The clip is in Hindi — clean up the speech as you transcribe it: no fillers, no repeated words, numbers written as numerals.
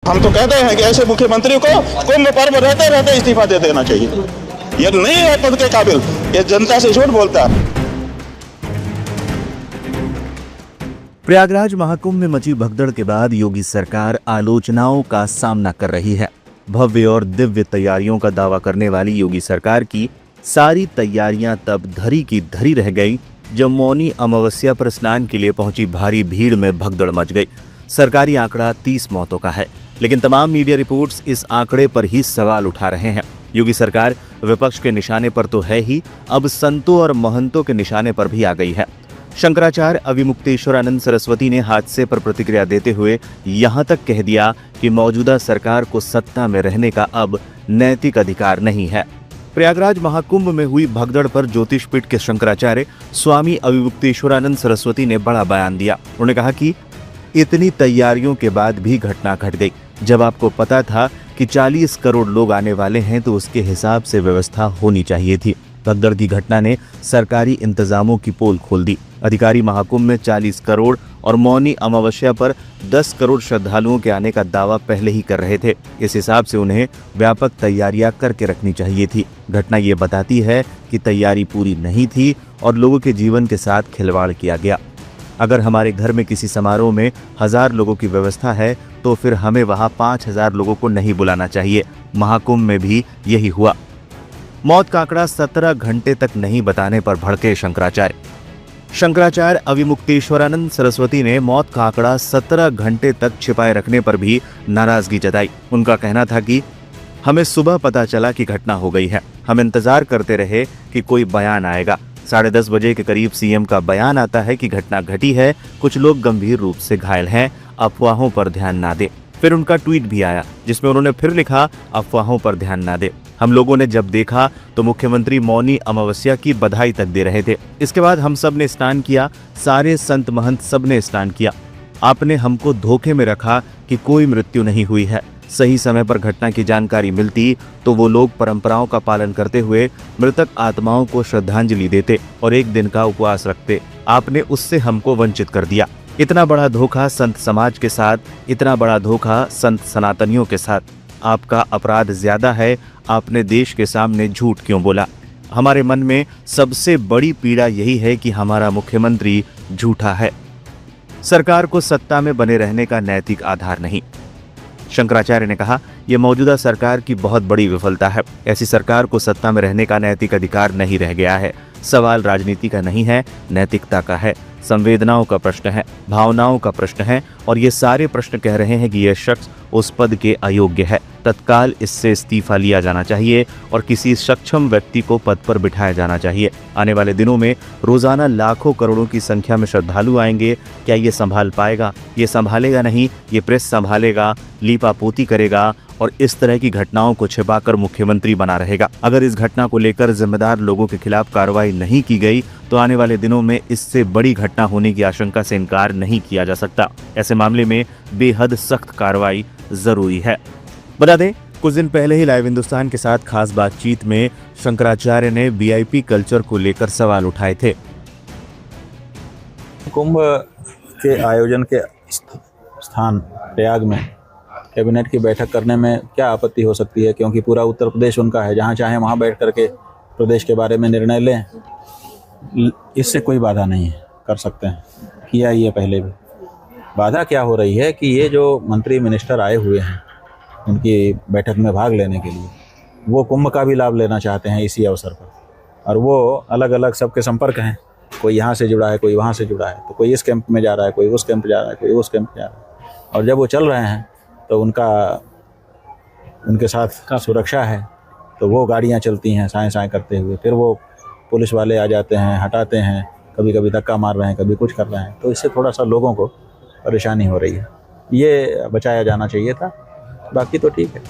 हम तो कहते हैं कि ऐसे मुख्यमंत्री को कुंभ पर्व रहते रहते इस्तीफा दे देना चाहिए। ये नहीं है पद के काबिल, ये जनता से झूठ बोलता है। प्रयागराज महाकुंभ में मची भगदड़ के बाद योगी सरकार आलोचनाओं का सामना कर रही है। भव्य और दिव्य तैयारियों का दावा करने वाली योगी सरकार की सारी तैयारियां तब धरी की धरी रह गई जब मौनी अमावस्या पर स्नान के लिए पहुंची भारी भीड़ में भगदड़ मच गई। सरकारी आंकड़ा 30 मौतों का है, लेकिन तमाम मीडिया रिपोर्ट्स इस आंकड़े पर ही सवाल उठा रहे हैं। योगी सरकार विपक्ष के निशाने पर तो है ही, अब संतों और महंतों के निशाने पर भी आ गई है। शंकराचार्य अविमुक्तेश्वरानंद सरस्वती ने हादसे पर प्रतिक्रिया देते हुए यहां तक कह दिया कि मौजूदा सरकार को सत्ता में रहने का अब नैतिक अधिकार नहीं है। प्रयागराज महाकुंभ में हुई भगदड़ पर ज्योतिष पीठ के शंकराचार्य स्वामी अविमुक्तेश्वरानंद सरस्वती ने बड़ा बयान दिया। उन्होंने कहा कि इतनी तैयारियों के बाद भी घटना घट गई। जब आपको पता था कि 40 करोड़ लोग आने वाले हैं तो उसके हिसाब से व्यवस्था होनी चाहिए थी। भगदड़ की घटना ने सरकारी इंतजामों की पोल खोल दी। अधिकारी महाकुंभ में 40 करोड़ और मौनी अमावस्या पर 10 करोड़ श्रद्धालुओं के आने का दावा पहले ही कर रहे थे। इस हिसाब से उन्हें व्यापक तैयारियां करके रखनी चाहिए थी। घटना ये बताती है कि तैयारी पूरी नहीं थी और लोगों के जीवन के साथ खिलवाड़ किया गया। अगर हमारे घर में किसी समारोह में 1000 लोगों की व्यवस्था है तो फिर हमें वहां 5000 लोगों को नहीं बुलाना चाहिए। महाकुंभ में भी यही हुआ। मौत का आंकड़ा 17 घंटे तक नहीं बताने पर भड़के शंकराचार्य अविमुक्तेश्वरानंद सरस्वती ने मौत का आंकड़ा 17 घंटे तक छिपाए रखने पर भी नाराजगी जताई। उनका कहना था कि हमें सुबह पता चला कि घटना हो गई है। हम इंतजार करते रहे कि कोई बयान आएगा। 10:30 बजे के करीब सीएम का बयान आता है कि घटना घटी है, कुछ लोग गंभीर रूप से घायल हैं, अफवाहों पर ध्यान ना दे। फिर उनका ट्वीट भी आया जिसमें उन्होंने फिर लिखा, अफवाहों पर ध्यान ना दे। हम लोगों ने जब देखा तो मुख्यमंत्री मौनी अमावस्या की बधाई तक दे रहे थे। इसके बाद हम सब ने स्नान किया, सारे संत महंत सब ने स्नान किया। आपने हमको धोखे में रखा कि कोई मृत्यु नहीं हुई है। सही समय पर घटना की जानकारी मिलती तो वो लोग परंपराओं का पालन करते हुए मृतक आत्माओं को श्रद्धांजलि देते और एक दिन का उपवास रखते। आपने उससे हमको वंचित कर दिया। इतना बड़ा धोखा संत समाज के साथ, इतना बड़ा धोखा संत सनातनियों के साथ। आपका अपराध ज्यादा है। आपने देश के सामने झूठ क्यों बोला? हमारे मन में सबसे बड़ी पीड़ा यही है कि हमारा मुख्यमंत्री झूठा है। सरकार को सत्ता में बने रहने का नैतिक आधार नहीं। शंकराचार्य ने कहा, यह मौजूदा सरकार की बहुत बड़ी विफलता है। ऐसी सरकार को सत्ता में रहने का नैतिक अधिकार नहीं रह गया है। सवाल राजनीति का नहीं है, नैतिकता का है। संवेदनाओं का प्रश्न है, भावनाओं का प्रश्न है और ये सारे प्रश्न कह रहे हैं कि यह शख्स उस पद के अयोग्य है। तत्काल इससे इस्तीफा लिया जाना चाहिए और किसी सक्षम व्यक्ति को पद पर बिठाया जाना चाहिए। आने वाले दिनों में रोजाना लाखों करोड़ों की संख्या में श्रद्धालु आएंगे। क्या ये संभाल पाएगा? ये संभालेगा नहीं, ये प्रेस संभालेगा, लीपापोती करेगा और इस तरह की घटनाओं को छिपाकर मुख्यमंत्री बना रहेगा। अगर इस घटना को लेकर जिम्मेदार लोगों के खिलाफ कार्रवाई नहीं की गई तो आने वाले दिनों में इससे बड़ी घटना होने की आशंका से इनकार नहीं किया जा सकता। ऐसे मामले में बेहद सख्त कार्रवाई जरूरी है। बता दें, कुछ दिन पहले ही लाइव हिंदुस्तान के साथ खास बातचीत में शंकराचार्य ने वीआईपी कल्चर को लेकर सवाल उठाए थे। कुंभ के आयोजन के स्थान प्रयाग में कैबिनेट की बैठक करने में क्या आपत्ति हो सकती है? क्योंकि पूरा उत्तर प्रदेश उनका है, जहाँ चाहे वहाँ बैठ करके प्रदेश के बारे में निर्णय लें। इससे कोई बाधा नहीं है, कर सकते हैं, किया ये पहले भी। बाधा क्या हो रही है कि ये जो मंत्री मिनिस्टर आए हुए हैं उनकी बैठक में भाग लेने के लिए, वो कुंभ का भी लाभ लेना चाहते हैं इसी अवसर पर, और वो अलग अलग सबके संपर्क हैं। कोई यहाँ से जुड़ा है, कोई वहाँ से जुड़ा है, तो कोई इस कैंप में जा रहा है, कोई उस कैंप जा रहा है, कोई उस कैंप जा रहा है। और जब वो चल रहे हैं तो उनके साथ सुरक्षा है, तो वो गाड़ियाँ चलती हैं साएं साएं करते हुए। फिर वो पुलिस वाले आ जाते हैं, हटाते हैं, कभी कभी धक्का मार रहे हैं, कभी कुछ कर रहे हैं। तो इससे थोड़ा सा लोगों को परेशानी हो रही है। ये बचाया जाना चाहिए था, बाकी तो ठीक है।